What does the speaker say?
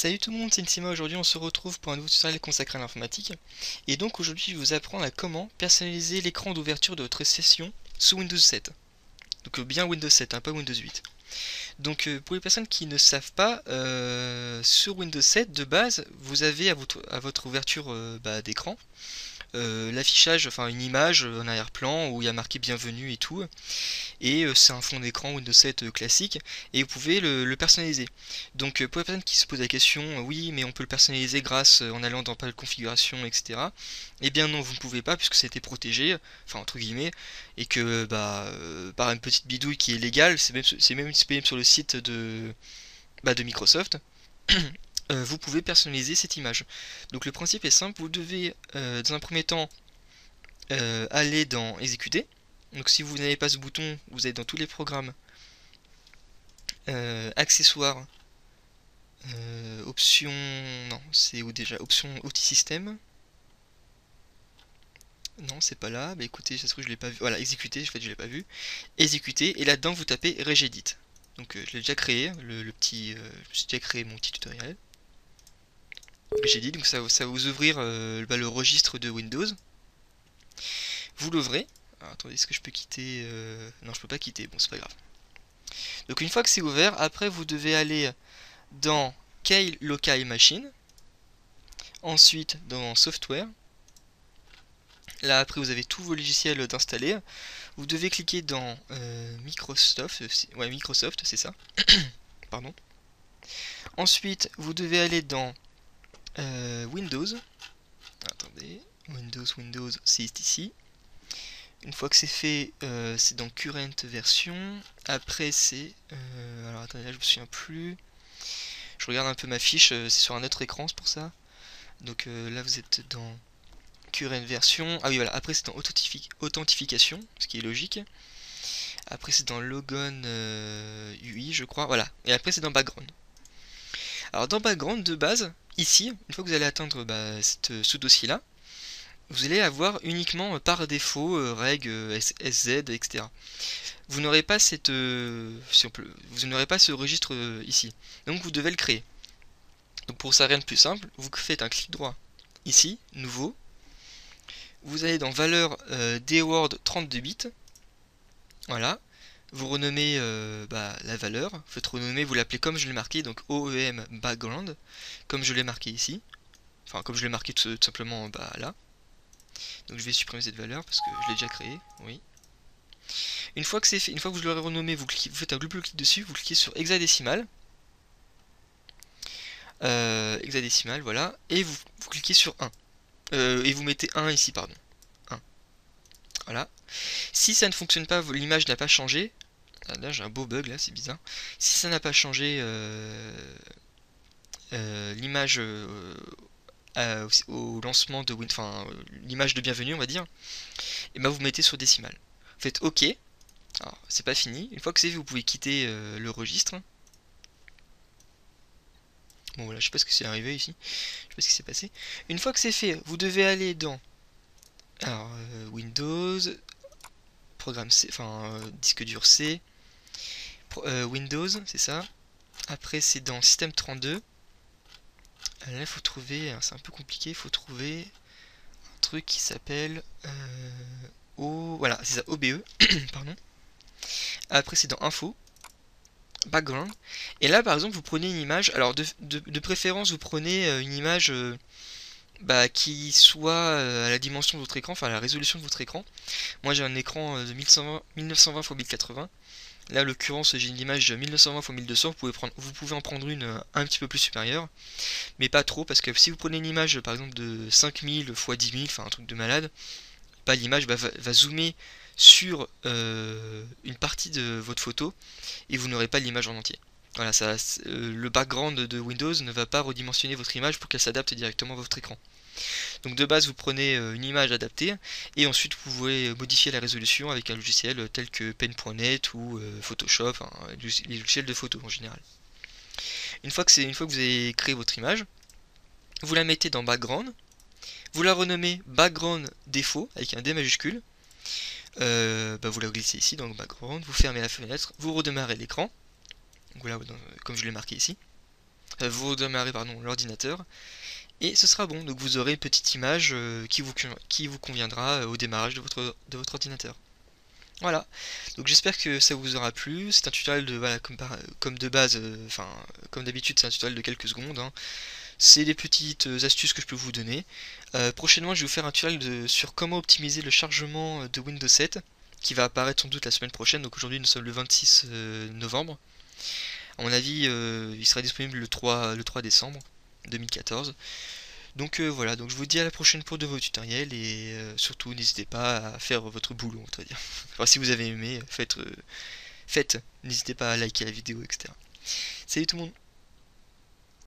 Salut tout le monde, c'est Nsima. Aujourd'hui on se retrouve pour un nouveau tutoriel consacré à l'informatique. Et donc aujourd'hui je vais vous apprendre à comment personnaliser l'écran d'ouverture de votre session sous Windows 7. Donc bien Windows 7, hein, pas Windows 8. Donc pour les personnes qui ne savent pas, sur Windows 7 de base, vous avez à votre ouverture d'écran l'affichage, enfin une image en arrière-plan où il y a marqué bienvenue et tout. Et c'est un fond d'écran Windows 7 classique et vous pouvez le personnaliser. Donc pour les personnes qui se posent la question, oui mais on peut le personnaliser grâce en allant dans pas de configuration, etc. Eh bien non, vous ne pouvez pas puisque c'était protégé, enfin entre guillemets, et que par une petite bidouille qui est légale, c'est même disponible sur le site de Microsoft. Vous pouvez personnaliser cette image. Donc le principe est simple, vous devez dans un premier temps aller dans exécuter. Donc si vous n'avez pas ce bouton, vous êtes dans tous les programmes, accessoires, options, non, c'est où déjà? Options outils système. Non, c'est pas là. Bah écoutez, ça se trouve je l'ai pas vu. Voilà, exécuter, en fait je l'ai pas vu. Exécuter, et là-dedans vous tapez Regedit. Donc je l'ai déjà créé, le petit, je suis déjà créé mon petit tutoriel. Regedit, donc ça va vous ouvrir le registre de Windows. Vous l'ouvrez. Alors, attendez, est-ce que je peux quitter non, je peux pas quitter, bon c'est pas grave. Donc une fois que c'est ouvert, après vous devez aller dans Key Local Machine, ensuite dans Software. Là après vous avez tous vos logiciels d'installer. Vous devez cliquer dans Microsoft, ouais Microsoft c'est ça. Pardon. Ensuite vous devez aller dans Windows. Attendez, Windows c'est ici. Une fois que c'est fait, c'est dans Current Version. Après c'est alors attendez, là je me souviens plus. Je regarde un peu ma fiche, c'est sur un autre écran, c'est pour ça. Donc là vous êtes dans Current Version. Ah oui voilà, après c'est dans Authentification, ce qui est logique. Après c'est dans Logon UI je crois, voilà. Et après c'est dans Background. Alors dans Background de base, ici, une fois que vous allez atteindre ce dossier là, vous allez avoir uniquement par défaut reg, SZ, etc. Vous n'aurez pas cette, vous n'aurez pas ce registre ici. Donc vous devez le créer. Donc pour ça rien de plus simple, vous faites un clic droit ici, nouveau. Vous allez dans valeur dword 32 bits. Voilà. Vous renommez la valeur. Vous faites renommer, vous l'appelez comme je l'ai marqué, donc OEM background, comme je l'ai marqué ici. Enfin comme je l'ai marqué tout simplement là. Donc je vais supprimer cette valeur parce que je l'ai déjà créée. Oui. Une fois que c'est fait, une fois que vous l'aurez renommé, vous faites un double clic dessus, vous cliquez sur hexadécimal. Hexadécimal, voilà. Et vous cliquez sur 1. Et vous mettez 1 ici, pardon. 1. Voilà. Si ça ne fonctionne pas, l'image n'a pas changé. Là j'ai un beau bug là, c'est bizarre. Si ça n'a pas changé l'image au lancement de enfin l'image de bienvenue on va dire, et ben vous mettez sur décimal. Vous faites OK. Alors c'est pas fini. Une fois que c'est fait, vous pouvez quitter le registre. Bon voilà, je sais pas ce qui s'est arrivé ici. Je sais pas ce qui s'est passé. Une fois que c'est fait, vous devez aller dans alors Windows, programme C, enfin disque dur C, Windows, c'est ça. Après c'est dans Système 32. Là il faut trouver, c'est un peu compliqué, il faut trouver un truc qui s'appelle voilà, c'est ça, OBE, pardon. Après c'est dans Info, Background. Et là par exemple vous prenez une image, alors de préférence vous prenez une image qui soit à la dimension de votre écran, enfin à la résolution de votre écran. Moi j'ai un écran de 1920 x 1080. Là, en l'occurrence, j'ai une image 1920 x 1200. Vous pouvez en prendre une un petit peu plus supérieure, mais pas trop, parce que si vous prenez une image, par exemple, de 5000 x 10000, enfin un truc de malade, l'image va zoomer sur une partie de votre photo, et vous n'aurez pas l'image en entier. Voilà, le background de Windows ne va pas redimensionner votre image pour qu'elle s'adapte directement à votre écran. Donc de base vous prenez une image adaptée et ensuite vous pouvez modifier la résolution avec un logiciel tel que Pen.net ou Photoshop, enfin, les logiciels de photo en général. Une fois que vous avez créé votre image, vous la mettez dans background, vous la renommez background défaut avec un D majuscule, vous la glissez ici dans le background, vous fermez la fenêtre, vous redémarrez l'écran, voilà, comme je l'ai marqué ici. vous redémarrez pardon l'ordinateur et ce sera bon. Donc vous aurez une petite image qui vous conviendra au démarrage de votre ordinateur. Voilà, donc j'espère que ça vous aura plu. C'est un tutoriel de voilà comme de base, enfin comme d'habitude c'est un tutoriel de quelques secondes, hein. C'est des petites astuces que je peux vous donner. Prochainement je vais vous faire un tutoriel sur comment optimiser le chargement de Windows 7 qui va apparaître sans doute la semaine prochaine. Donc aujourd'hui nous sommes le 26 novembre. À mon avis il sera disponible le 3 décembre 2014. Donc voilà, donc je vous dis à la prochaine pour de nouveaux tutoriels et surtout n'hésitez pas à faire votre boulot, on va dire. Enfin, si vous avez aimé, faites, n'hésitez pas à liker la vidéo, etc. Salut tout le monde!